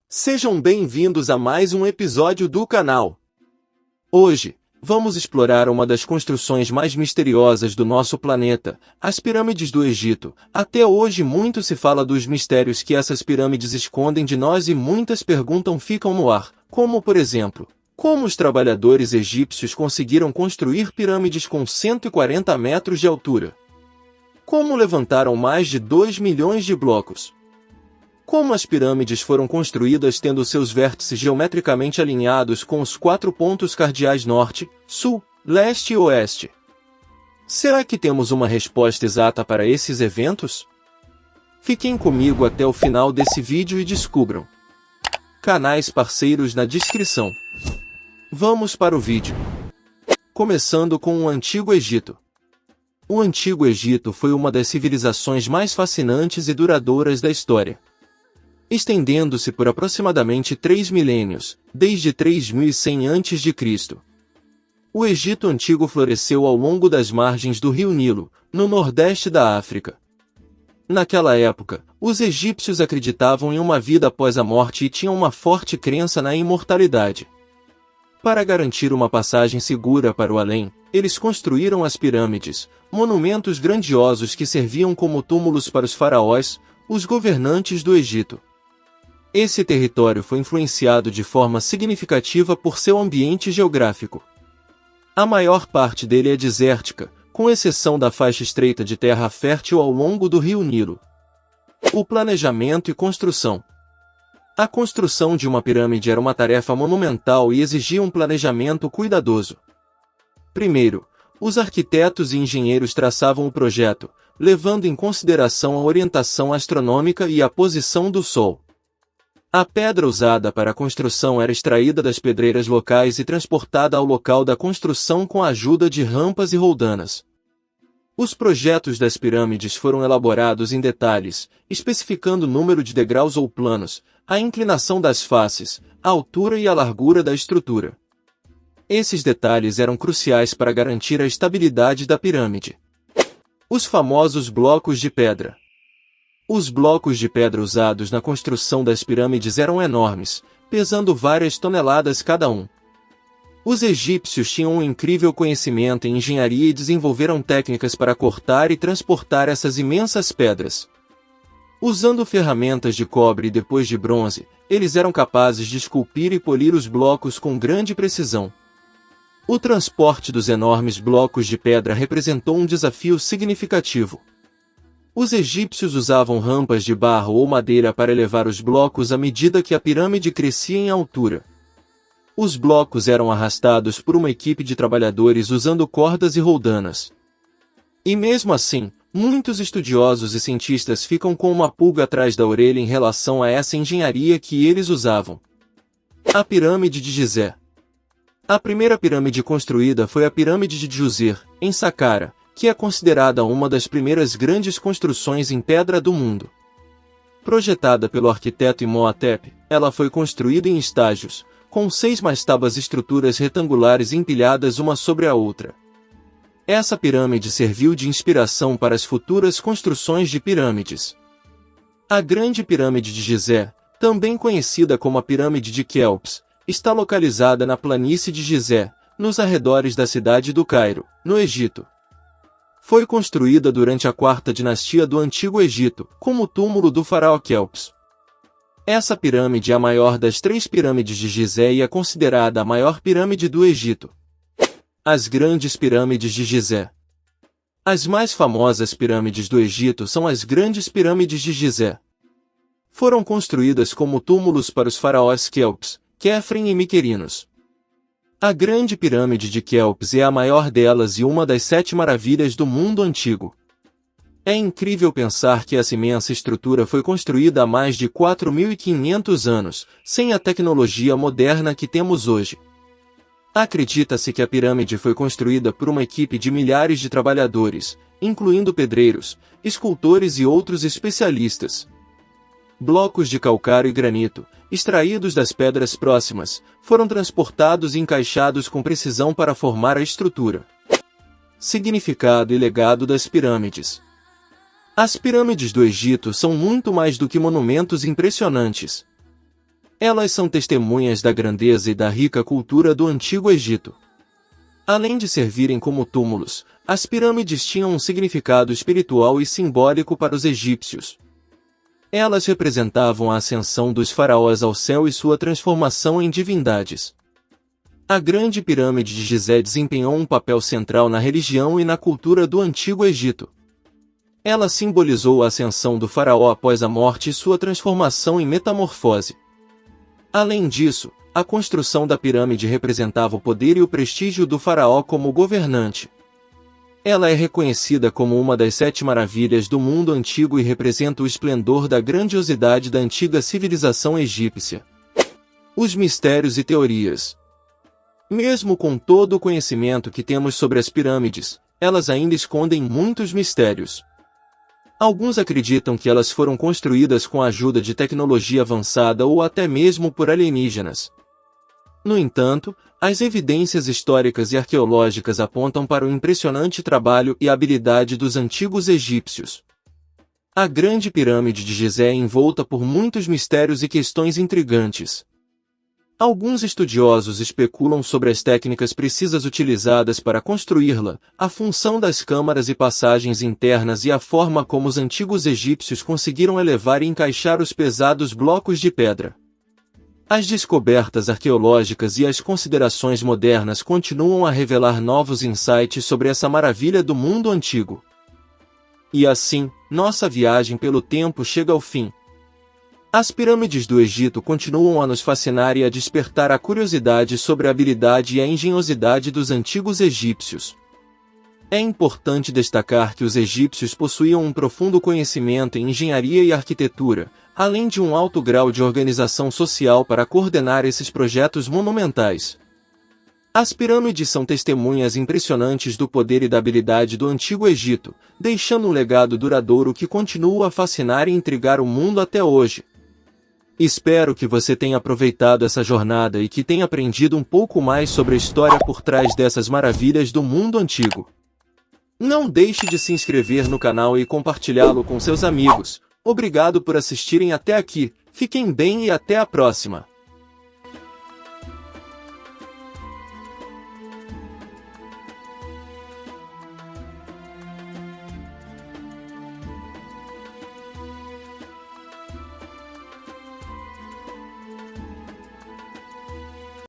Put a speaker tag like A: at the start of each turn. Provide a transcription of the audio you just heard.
A: Sejam bem-vindos a mais um episódio do canal. Hoje, vamos explorar uma das construções mais misteriosas do nosso planeta, as pirâmides do Egito. Até hoje muito se fala dos mistérios que essas pirâmides escondem de nós e muitas perguntas ficam no ar, como por exemplo, como os trabalhadores egípcios conseguiram construir pirâmides com 140 metros de altura? Como levantaram mais de 2 milhões de blocos? Como as pirâmides foram construídas tendo seus vértices geometricamente alinhados com os 4 pontos cardeais norte, sul, leste e oeste? Será que temos uma resposta exata para esses eventos? Fiquem comigo até o final desse vídeo e descubram. Canais parceiros na descrição. Vamos para o vídeo. Começando com o Antigo Egito. O Antigo Egito foi uma das civilizações mais fascinantes e duradouras da história, estendendo-se por aproximadamente 3 milênios, desde 3100 a.C. O Egito Antigo floresceu ao longo das margens do rio Nilo, no nordeste da África. Naquela época, os egípcios acreditavam em uma vida após a morte e tinham uma forte crença na imortalidade. Para garantir uma passagem segura para o além, eles construíram as pirâmides, monumentos grandiosos que serviam como túmulos para os faraós, os governantes do Egito. Esse território foi influenciado de forma significativa por seu ambiente geográfico. A maior parte dele é desértica, com exceção da faixa estreita de terra fértil ao longo do rio Nilo. O planejamento e construção. A construção de uma pirâmide era uma tarefa monumental e exigia um planejamento cuidadoso. Primeiro, os arquitetos e engenheiros traçavam o projeto, levando em consideração a orientação astronômica e a posição do Sol. A pedra usada para a construção era extraída das pedreiras locais e transportada ao local da construção com a ajuda de rampas e roldanas. Os projetos das pirâmides foram elaborados em detalhes, especificando o número de degraus ou planos, a inclinação das faces, a altura e a largura da estrutura. Esses detalhes eram cruciais para garantir a estabilidade da pirâmide. Os famosos blocos de pedra. Os blocos de pedra usados na construção das pirâmides eram enormes, pesando várias toneladas cada um. Os egípcios tinham um incrível conhecimento em engenharia e desenvolveram técnicas para cortar e transportar essas imensas pedras. Usando ferramentas de cobre e depois de bronze, eles eram capazes de esculpir e polir os blocos com grande precisão. O transporte dos enormes blocos de pedra representou um desafio significativo. Os egípcios usavam rampas de barro ou madeira para elevar os blocos à medida que a pirâmide crescia em altura. Os blocos eram arrastados por uma equipe de trabalhadores usando cordas e roldanas. E mesmo assim, muitos estudiosos e cientistas ficam com uma pulga atrás da orelha em relação a essa engenharia que eles usavam. A Pirâmide de Gizé. A primeira pirâmide construída foi a Pirâmide de Djoser, em Saqqara, que é considerada uma das primeiras grandes construções em pedra do mundo. Projetada pelo arquiteto Imhotep, ela foi construída em estágios, com 6 mastabas estruturas retangulares empilhadas uma sobre a outra. Essa pirâmide serviu de inspiração para as futuras construções de pirâmides. A Grande Pirâmide de Gizé, também conhecida como a Pirâmide de Quéops, está localizada na planície de Gizé, nos arredores da cidade do Cairo, no Egito. Foi construída durante a 4ª dinastia do Antigo Egito, como túmulo do faraó Quéops. Essa pirâmide é a maior das 3 pirâmides de Gizé e é considerada a maior pirâmide do Egito. As Grandes Pirâmides de Gizé. As mais famosas pirâmides do Egito são as Grandes Pirâmides de Gizé. Foram construídas como túmulos para os faraós Quéops, Quefren e Miquerinos. A Grande Pirâmide de Quéops é a maior delas e uma das 7 maravilhas do mundo antigo. É incrível pensar que essa imensa estrutura foi construída há mais de 4.500 anos, sem a tecnologia moderna que temos hoje. Acredita-se que a pirâmide foi construída por uma equipe de milhares de trabalhadores, incluindo pedreiros, escultores e outros especialistas. Blocos de calcário e granito, extraídos das pedras próximas, foram transportados e encaixados com precisão para formar a estrutura. Significado e legado das pirâmides. As pirâmides do Egito são muito mais do que monumentos impressionantes. Elas são testemunhas da grandeza e da rica cultura do Antigo Egito. Além de servirem como túmulos, as pirâmides tinham um significado espiritual e simbólico para os egípcios. Elas representavam a ascensão dos faraós ao céu e sua transformação em divindades. A Grande Pirâmide de Gizé desempenhou um papel central na religião e na cultura do Antigo Egito. Ela simbolizou a ascensão do faraó após a morte e sua transformação em metamorfose. Além disso, a construção da pirâmide representava o poder e o prestígio do faraó como governante. Ela é reconhecida como uma das 7 maravilhas do mundo antigo e representa o esplendor da grandiosidade da antiga civilização egípcia. Os mistérios e teorias. Mesmo com todo o conhecimento que temos sobre as pirâmides, elas ainda escondem muitos mistérios. Alguns acreditam que elas foram construídas com a ajuda de tecnologia avançada ou até mesmo por alienígenas. No entanto, as evidências históricas e arqueológicas apontam para o impressionante trabalho e habilidade dos antigos egípcios. A Grande Pirâmide de Gizé é envolta por muitos mistérios e questões intrigantes. Alguns estudiosos especulam sobre as técnicas precisas utilizadas para construí-la, a função das câmaras e passagens internas e a forma como os antigos egípcios conseguiram elevar e encaixar os pesados blocos de pedra. As descobertas arqueológicas e as considerações modernas continuam a revelar novos insights sobre essa maravilha do mundo antigo. E assim, nossa viagem pelo tempo chega ao fim. As pirâmides do Egito continuam a nos fascinar e a despertar a curiosidade sobre a habilidade e a engenhosidade dos antigos egípcios. É importante destacar que os egípcios possuíam um profundo conhecimento em engenharia e arquitetura, além de um alto grau de organização social para coordenar esses projetos monumentais. As pirâmides são testemunhas impressionantes do poder e da habilidade do Antigo Egito, deixando um legado duradouro que continua a fascinar e intrigar o mundo até hoje. Espero que você tenha aproveitado essa jornada e que tenha aprendido um pouco mais sobre a história por trás dessas maravilhas do mundo antigo. Não deixe de se inscrever no canal e compartilhá-lo com seus amigos. Obrigado por assistirem até aqui, fiquem bem e até a próxima!